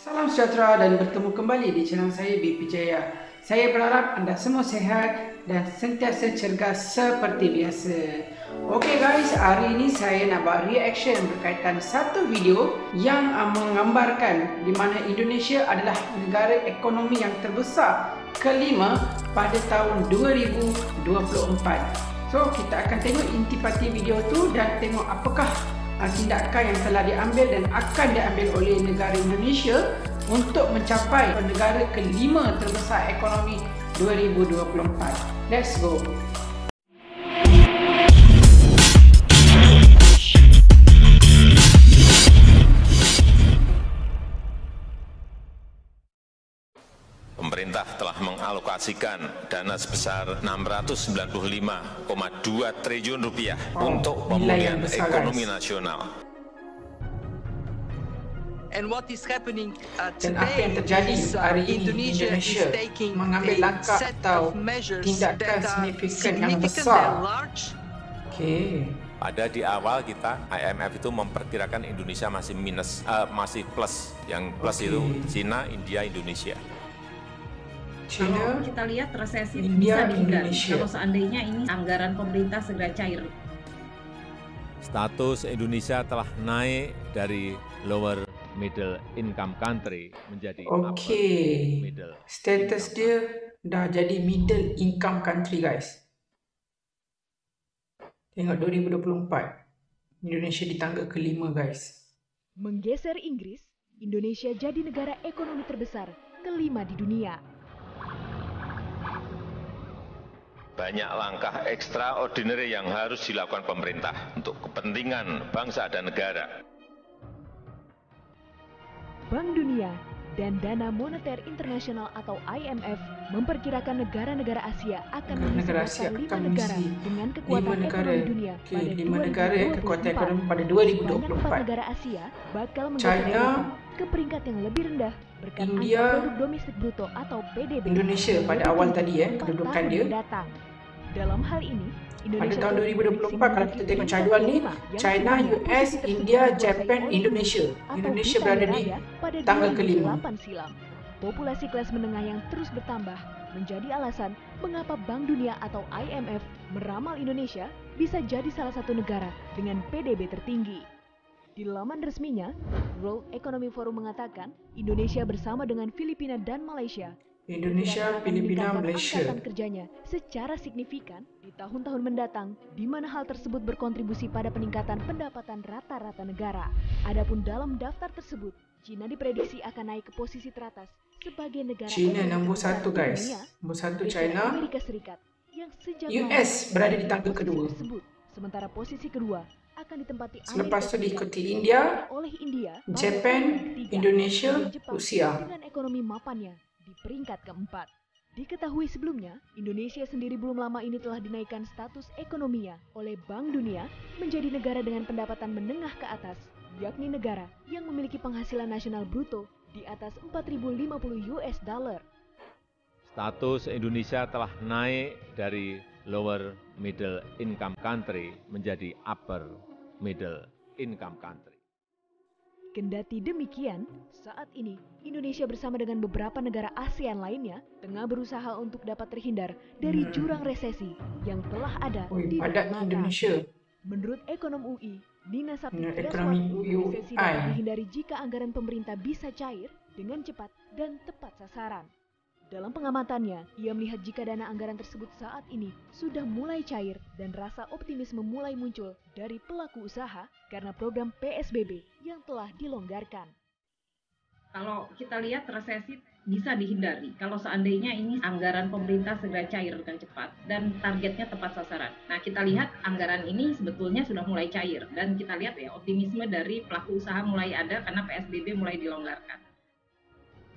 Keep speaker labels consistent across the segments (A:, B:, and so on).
A: Salam sejahtera dan bertemu kembali di channel saya BP Jaya. Saya berharap anda semua sehat dan sentiasa cergas seperti biasa. Okey guys, hari ini saya nak buat reaction berkaitan satu video yang menggambarkan di mana Indonesia adalah negara ekonomi yang terbesar kelima pada tahun 2024. So, kita akan tengok intipati video tu dan tengok apakah tindakan yang telah diambil dan akan diambil oleh negara Indonesia untuk mencapai negara kelima terbesar ekonomi 2024. Let's go.
B: Pemerintah telah mengalokasikan dana sebesar 695,2 triliun rupiah untuk pemulihan ekonomi nasional.
C: And what is happening
A: Dan apa yang terjadi hari ini, Indonesia mengambil langkah atau tindakan signifikan yang besar. Okey.
B: Pada di awal kita IMF itu memperkirakan Indonesia masih masih plus. Yang plus itu Cina, India, Indonesia.
D: Kalau kita lihat resesi
A: India,
D: bisa dihindari
A: Indonesia.
D: kalau seandainya ini anggaran pemerintah segera cair.
E: Status Indonesia telah naik dari lower middle income country menjadi upper middle.
A: Status dia dah jadi middle income country guys. Tengok 2024. Indonesia di tangga kelima guys.
F: Menggeser Inggris, Indonesia jadi negara ekonomi terbesar kelima di dunia.
B: Banyak langkah ekstraordinary yang harus dilakukan pemerintah untuk kepentingan bangsa dan negara.
F: Bank Dunia dan Dana Moneter Internasional atau IMF memperkirakan negara-negara Asia akan mengisi daftar 5 negara dengan kekuatan ekonomi dunia pada 2024.
A: Kekuatan ekonomi pada
F: Banyak 4
A: 2024.
F: negara Asia bakal
A: China,
F: menggeser ke peringkat yang lebih rendah berkat
A: India,
F: angka produk domestik bruto atau PDB.
A: Indonesia pada awal tadi
F: 4
A: kedudukan
F: tahun
A: dia.
F: mendatang. Dalam hal ini,
A: Pada
F: Indonesia
A: tahun
F: telah
A: 2024 kalau kita tengok
F: memiliki
A: jadual ni,
F: yang
A: China,
F: sebelumnya
A: US,
F: posisi tersebut
A: India,
F: dikuasai
A: Japan,
F: oleh
A: Indonesia.
F: atau
A: Indonesia
F: Britania
A: berada di
F: Raya pada
A: tangga kelima.
F: 2008 silam. Populasi kelas menengah yang terus bertambah menjadi alasan mengapa Bank Dunia atau IMF meramal Indonesia bisa jadi salah satu negara dengan PDB tertinggi. Di laman resminya, World Economic Forum mengatakan Indonesia bersama dengan Filipina dan Malaysia
A: Indonesia,
F: akan
A: Filipina,
F: meningkatkan
A: Malaysia.
F: angkatan kerjanya secara signifikan di tahun-tahun mendatang, di mana hal tersebut berkontribusi pada peningkatan pendapatan rata-rata negara. Adapun dalam daftar tersebut, China diprediksi akan naik ke posisi teratas sebagai negara
A: China
F: ekonomi
A: nombor
F: terbesar
A: 1
F: di
A: guys.
F: dunia,
A: Nombor 1
F: bersama
A: China,
F: Amerika Serikat yang sejak
A: US
F: lama
A: berada di
F: pada
A: tangga
F: posisi
A: kedua.
F: tersebut. Sementara posisi kedua akan ditempati
A: Selepas
F: Amerika
A: itu
F: Serikat,
A: diikuti India,
F: oleh India, pada
A: Japan,
F: peringkat ketiga,
A: Indonesia,
F: dan Jepang
A: Rusia.
F: dengan ekonomi mapannya di peringkat keempat. Diketahui sebelumnya, Indonesia sendiri belum lama ini telah dinaikkan status ekonominya oleh Bank Dunia menjadi negara dengan pendapatan menengah ke atas, yakni negara yang memiliki penghasilan nasional bruto di atas 4.050 US dollar.
E: Status Indonesia telah naik dari lower middle income country menjadi upper middle income country.
F: Kendati demikian, saat ini Indonesia bersama dengan beberapa negara ASEAN lainnya tengah berusaha untuk dapat terhindar dari jurang resesi yang telah ada di
A: padat
F: depan mata.
A: Indonesia.
F: Menurut ekonom UI, Nina
A: Menurut
F: Saptria
A: ekonomi
F: Swati, resesi
A: UI.
F: dapat dihindari jika anggaran pemerintah bisa cair dengan cepat dan tepat sasaran. Dalam pengamatannya, ia melihat jika dana anggaran tersebut saat ini sudah mulai cair dan rasa optimisme mulai muncul dari pelaku usaha karena program PSBB yang telah dilonggarkan.
D: Kalau kita lihat resesi bisa dihindari kalau seandainya ini anggaran pemerintah segera cair dengan cepat dan targetnya tepat sasaran. Nah, kita lihat anggaran ini sebetulnya sudah mulai cair dan kita lihat ya optimisme dari pelaku usaha mulai ada karena PSBB mulai dilonggarkan.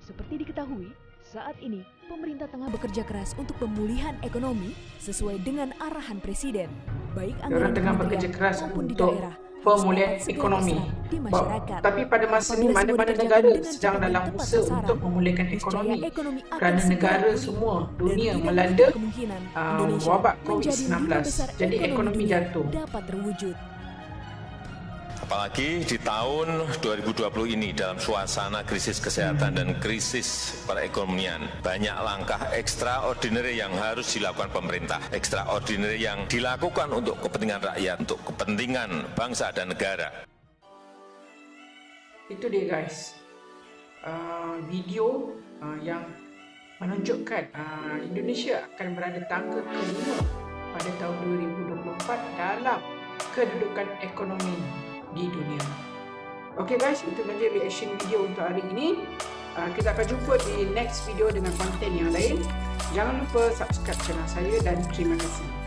F: Seperti diketahui, saat ini pemerintah tengah bekerja keras untuk pemulihan ekonomi sesuai dengan arahan Presiden, baik anggaran
A: tengah
F: kementerian
A: bekerja keras
F: maupun di
A: untuk
F: daerah,
A: pemulihan
F: dapat segera
A: ekonomi.
F: terserap di masyarakat.
A: Tapi pada masa ini
F: Apabila semua
A: mana-mana
F: dikerjakan
A: negara
F: dengan
A: sedang
F: cepat dan
A: dalam
F: tepat
A: usaha
F: sasaran,
A: untuk memulihkan
F: niscaya
A: ekonomi.
F: akan
A: Kerana
F: segera
A: negara
F: pulih.
A: semua
F: Dan
A: dunia
F: tidak
A: melanda
F: menutup kemungkinan Indonesia
A: wabak
F: menjadi
A: COVID-19.
F: lima besar
A: Jadi ekonomi
F: dunia
A: jatuh.
F: dapat terwujud.
B: Apalagi di tahun 2020 ini dalam suasana krisis kesehatan dan krisis perekonomian, banyak langkah extraordinary yang harus dilakukan pemerintah, extraordinary yang dilakukan untuk kepentingan rakyat, untuk kepentingan bangsa dan negara.
A: Itu dia guys, video yang menunjukkan Indonesia akan berada tangga kelima pada tahun 2024 dalam kedudukan ekonomi di dunia. Okey guys, itu saja reaction video untuk hari ini. Kita akan jumpa di next video dengan konten yang lain. Jangan lupa subscribe channel saya dan terima kasih.